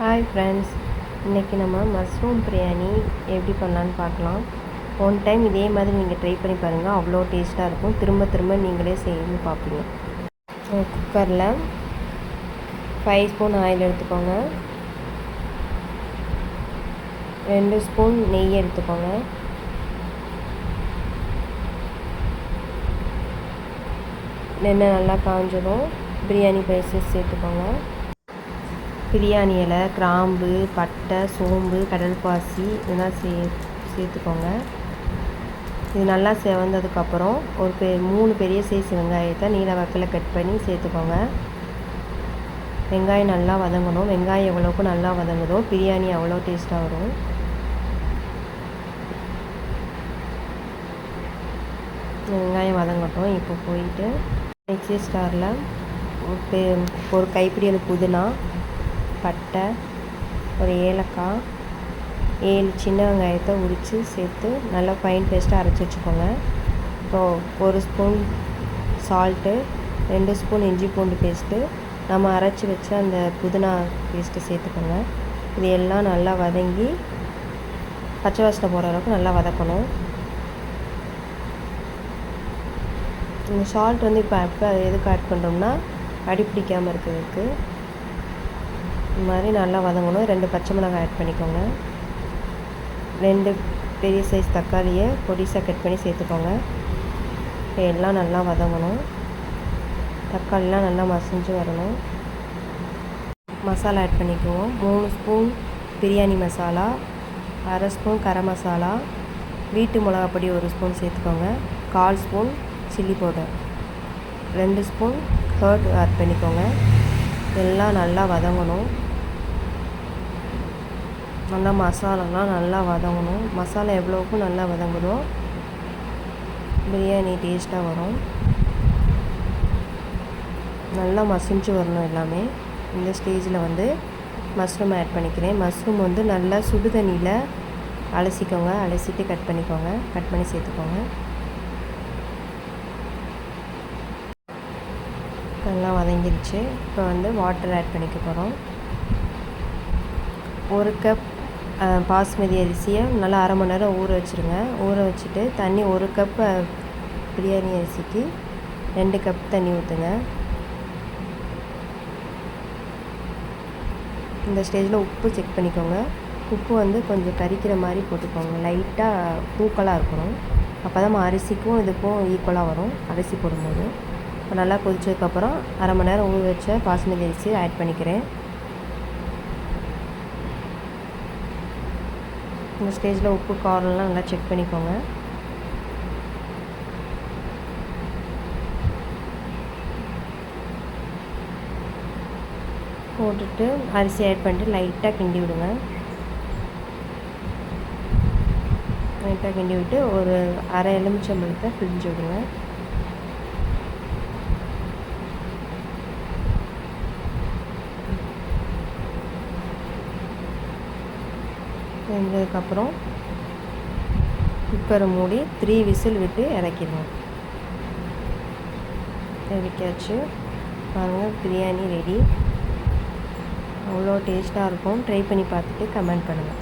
Hi friends, இன்றைக்கி நம்ம mushroom biryani எப்படி பண்ணலான்னு பார்க்கலாம். ஒன் டைம் இதே மாதிரி நீங்கள் ட்ரை பண்ணி பாருங்கள், அவ்வளோ டேஸ்ட்டாக இருக்கும். திரும்ப திரும்ப நீங்களே செய்யணும்னு பார்ப்பீங்க. குக்கரில் 5 ஸ்பூன் ஆயில் எடுத்துக்கோங்க, 2 ஸ்பூன் நெய் எடுத்துக்கோங்க, எண்ணெய் நல்லா காஞ்சதும் பிரியாணி ஸ்பைசஸ் சேர்த்துக்கோங்க. பிரியாணி இலை, கிராம்பு, பட்டை, சோம்பு, கடல்பாசி இதெல்லாம் சேர்த்துக்கோங்க. இது நல்லா செவந்ததுக்கப்புறம் ஒரு 3 பெரிய சைஸ் வெங்காயத்தை நீல வாக்கில் கட் பண்ணி சேர்த்துக்கோங்க. வெங்காயம் நல்லா வதங்கணும். வெங்காயம் எவ்வளோக்கு நல்லா வதங்குதோ பிரியாணி அவ்வளோ டேஸ்ட்டாக வரும். வெங்காயம் வதங்கட்டும். இப்போ போயிட்டு மிக்ஸி ஸ்டாரில் ஒரு கைப்பிடி புதினா, பட்டை, ஒரு ஏலக்காய், 7 சின்ன வெங்காயத்தை உரித்து சேர்த்து நல்லா ஃபைன் பேஸ்ட்டாக அரைச்சி வச்சுக்கோங்க. இப்போது 1 ஸ்பூன் சால்ட்டு, 2 ஸ்பூன் இஞ்சி பூண்டு பேஸ்ட்டு, நம்ம அரைச்சி வச்ச அந்த புதினா பேஸ்ட்டு சேர்த்துக்கோங்க. இது எல்லாம் நல்லா வதங்கி பச்சை வாசனை போகிற அளவுக்கு நல்லா வதக்கணும். இந்த சால்ட் இப்போ எதுக்கு ஆட் பண்ணுறோம்னா அடி பிடிக்காமல் இருக்கிறதுக்கு. இந்த மாதிரி நல்லா வதங்கணும். 2 பச்சை மிளகாய் ஆட் பண்ணிக்கோங்க. 2 பெரிய சைஸ் தக்காளியை பொடிசாக கட் பண்ணி சேர்த்துக்கோங்க. எல்லாம் நல்லா வதங்கணும். தக்காளிலாம் நல்லா மசிஞ்சு வரணும். மசாலா ஆட் பண்ணிக்குவோம். 3 ஸ்பூன் பிரியாணி மசாலா, 1/2 ஸ்பூன் கரம் மசாலா, வீட்டு மிளகாப்பொடி 1 ஸ்பூன் சேர்த்துக்கோங்க. 1/4 spoon chilli powder, 2 spoon curd add பண்ணிக்கோங்க. எல்லாம் நல்லா வதங்கணும். நல்லா மசாலாலாம் நல்லா வதங்கணும். மசாலா எவ்வளோக்கும் நல்லா வதங்குதோ பிரியாணி டேஸ்ட்டாக வரும். நல்லா மசிஞ்சு வரணும் எல்லாமே. இந்த ஸ்டேஜில் மஷ்ரூம் ஆட் பண்ணிக்கிறேன். மஷ்ரூம் நல்லா சுடு தண்ணியில் அலசிக்கோங்க. அலசிட்டு கட் பண்ணிக்கோங்க. கட் பண்ணி சேர்த்துக்கோங்க. நல்லா வதங்கிடுச்சு. இப்போ வாட்டர் ஆட் பண்ணிக்க போகிறோம். 1 கப் பாஸ்மதி அரிசியை நல்லா 1/2 மணி நேரம் ஊற வச்சுருங்க. ஊற வச்சுட்டு தண்ணி 1 கப் பிரியாணி அரிசிக்கு 2 கப் தண்ணி ஊற்றுங்க. இந்த ஸ்டேஜில் உப்பு செக் பண்ணிக்கோங்க. உப்பு கொஞ்சம் கரிக்கிற மாதிரி போட்டுக்கோங்க. லைட்டாக தூக்கலாக இருக்கணும். அப்போ தான் அரிசிக்கும் இதுக்கும் ஈக்குவலாக வரும் அரிசி போடும்போது. இப்போ நல்லா கொதிச்சதுக்கப்புறம் 1/2 மணி நேரம் ஊற வச்ச பாஸ்மதி அரிசி ஆட் பண்ணிக்கிறேன். இந்த ஸ்டேஜில் உப்பு காரம்லாம் நல்லா செக் பண்ணிக்கோங்க. போட்டுட்டு அரிசி ஆட் பண்ணிட்டு லைட்டாக கிண்டி விடுங்க. லைட்டாக கிண்டி விட்டு ஒரு 1/2 எலுமிச்சம்பழத்தை பிழிஞ்சு விடுங்க. வெந்ததுக்கப்புறம் குக்கரை மூடி 3 விசில் விட்டு இறக்கிடுவோம். இறக்கியாச்சு. பாருங்கள், பிரியாணி ரெடி. அவ்வளோ டேஸ்ட்டாக இருக்கும். ட்ரை பண்ணி பார்த்துட்டு கமெண்ட் பண்ணுங்கள்.